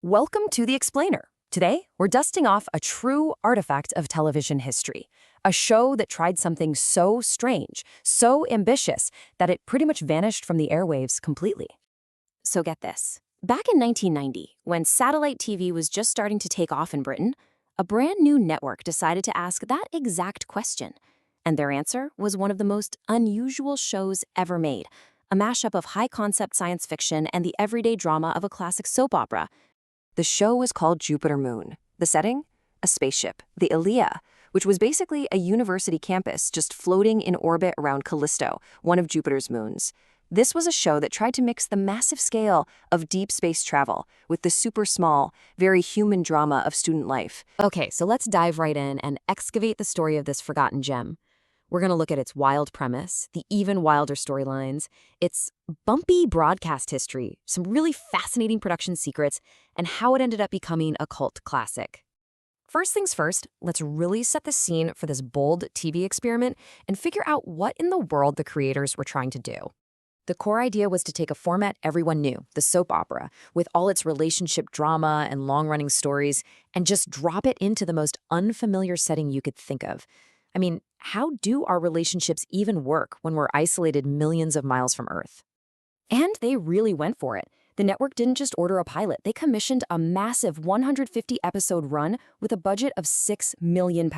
Welcome to The Explainer. Today, we're dusting off a true artifact of television history, a show that tried something so strange, so ambitious, that it pretty much vanished from the airwaves completely. So get this. Back in 1990, when satellite TV was just starting to take off in Britain, a brand new network decided to ask that exact question. And their answer was one of the most unusual shows ever made, a mashup of high-concept science fiction and the everyday drama of a classic soap opera. The show was called Jupiter Moon. The setting? A spaceship, the Alea, which was basically a university campus just floating in orbit around Callisto, one of Jupiter's moons. This was a show that tried to mix the massive scale of deep space travel with the super small, very human drama of student life. Okay, so let's dive right in and excavate the story of this forgotten gem. We're going to look at its wild premise, the even wilder storylines, its bumpy broadcast history, some really fascinating production secrets, and how it ended up becoming a cult classic. First things first, let's really set the scene for this bold TV experiment and figure out what in the world the creators were trying to do. The core idea was to take a format everyone knew, the soap opera, with all its relationship drama and long-running stories, and just drop it into the most unfamiliar setting you could think of. I mean, how do our relationships even work when we're isolated millions of miles from Earth? And they really went for it. The network didn't just order a pilot, they commissioned a massive 150-episode run with a budget of £6 million.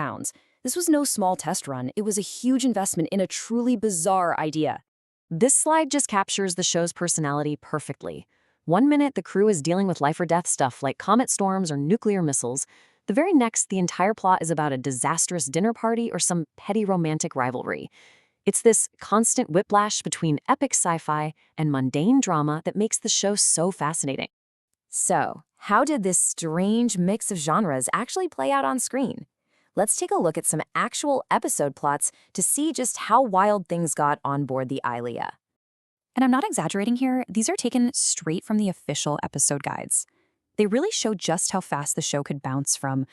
This was no small test run, it was a huge investment in a truly bizarre idea. This slide just captures the show's personality perfectly. One minute, the crew is dealing with life-or-death stuff like comet storms or nuclear missiles. The very next, the entire plot is about a disastrous dinner party or some petty romantic rivalry. It's this constant whiplash between epic sci-fi and mundane drama that makes the show so fascinating. So, how did this strange mix of genres actually play out on screen? Let's take a look at some actual episode plots to see just how wild things got on board the Ilea. And I'm not exaggerating here, these are taken straight from the official episode guides. They really show just how fast the show could bounce from,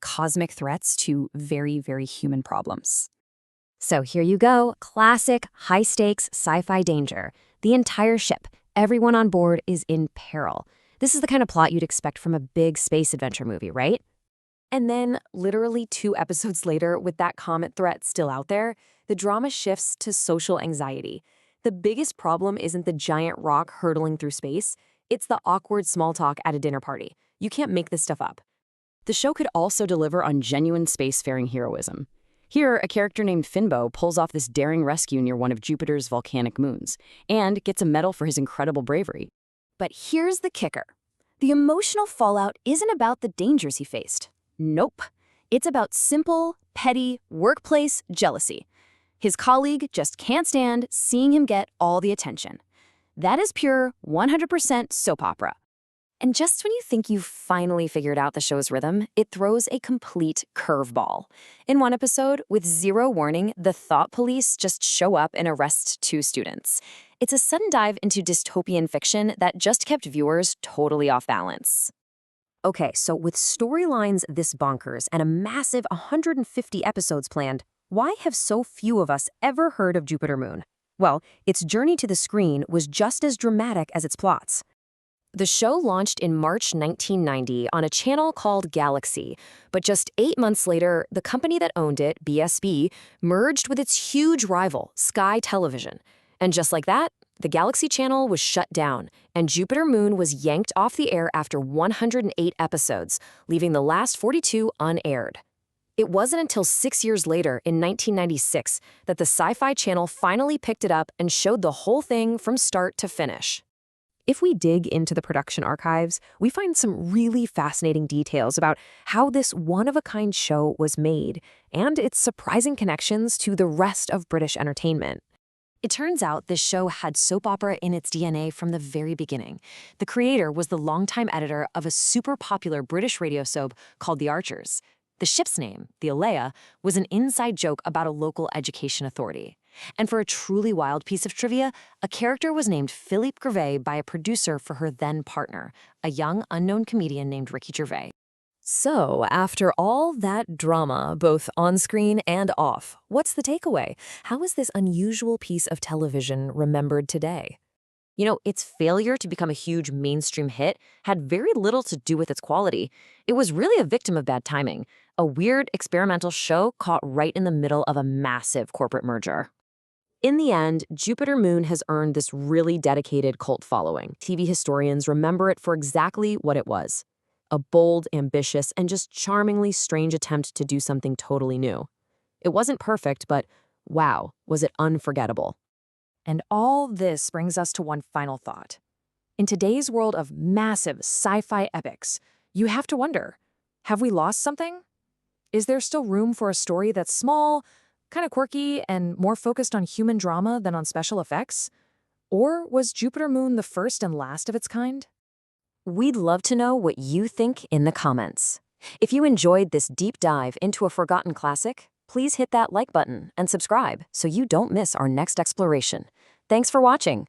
cosmic threats to very, very human problems. So here you go, classic high-stakes sci-fi danger. The entire ship, everyone on board is in peril. This is the kind of plot you'd expect from a big space adventure movie, right? And then, literally 2 episodes later, with that comet threat still out there, the drama shifts to social anxiety. The biggest problem isn't the giant rock hurtling through space, it's the awkward small talk at a dinner party. You can't make this stuff up. The show could also deliver on genuine spacefaring heroism. Here, a character named Finbo pulls off this daring rescue near one of Jupiter's volcanic moons, and gets a medal for his incredible bravery. But here's the kicker. The emotional fallout isn't about the dangers he faced. Nope. It's about simple, petty, workplace jealousy. His colleague just can't stand seeing him get all the attention. That is pure 100% soap opera. And just when you think you've finally figured out the show's rhythm, it throws a complete curveball. In one episode, with zero warning, the thought police just show up and arrest 2 students. It's a sudden dive into dystopian fiction that just kept viewers totally off balance. Okay, so with storylines this bonkers and a massive 150 episodes planned, why have so few of us ever heard of Jupiter Moon? Well, its journey to the screen was just as dramatic as its plots. The show launched in March 1990 on a channel called Galaxy, but just 8 months later, the company that owned it, BSB, merged with its huge rival, Sky Television. And just like that, the Galaxy channel was shut down, and Jupiter Moon was yanked off the air after 108 episodes, leaving the last 42 unaired. It wasn't until 6 years later, in 1996, that the Sci-Fi Channel finally picked it up and showed the whole thing from start to finish. If we dig into the production archives, we find some really fascinating details about how this one-of-a-kind show was made and its surprising connections to the rest of British entertainment. It turns out this show had soap opera in its DNA from the very beginning. The creator was the longtime editor of a super popular British radio soap called The Archers. The ship's name, the Alea, was an inside joke about a local education authority. And for a truly wild piece of trivia, a character was named Philippe Gervais by a producer for her then partner, a young unknown comedian named Ricky Gervais. So, after all that drama, both on-screen and off, what's the takeaway? How is this unusual piece of television remembered today? Its failure to become a huge mainstream hit had very little to do with its quality. It was really a victim of bad timing, a weird experimental show caught right in the middle of a massive corporate merger. In the end, Jupiter Moon has earned this really dedicated cult following. TV historians remember it for exactly what it was: a bold, ambitious, and just charmingly strange attempt to do something totally new. It wasn't perfect, but wow, was it unforgettable. And all this brings us to one final thought. In today's world of massive sci-fi epics, you have to wonder, have we lost something? Is there still room for a story that's small, kind of quirky, and more focused on human drama than on special effects? Or was Jupiter Moon the first and last of its kind? We'd love to know what you think in the comments. If you enjoyed this deep dive into a forgotten classic, please hit that like button and subscribe so you don't miss our next exploration. Thanks for watching.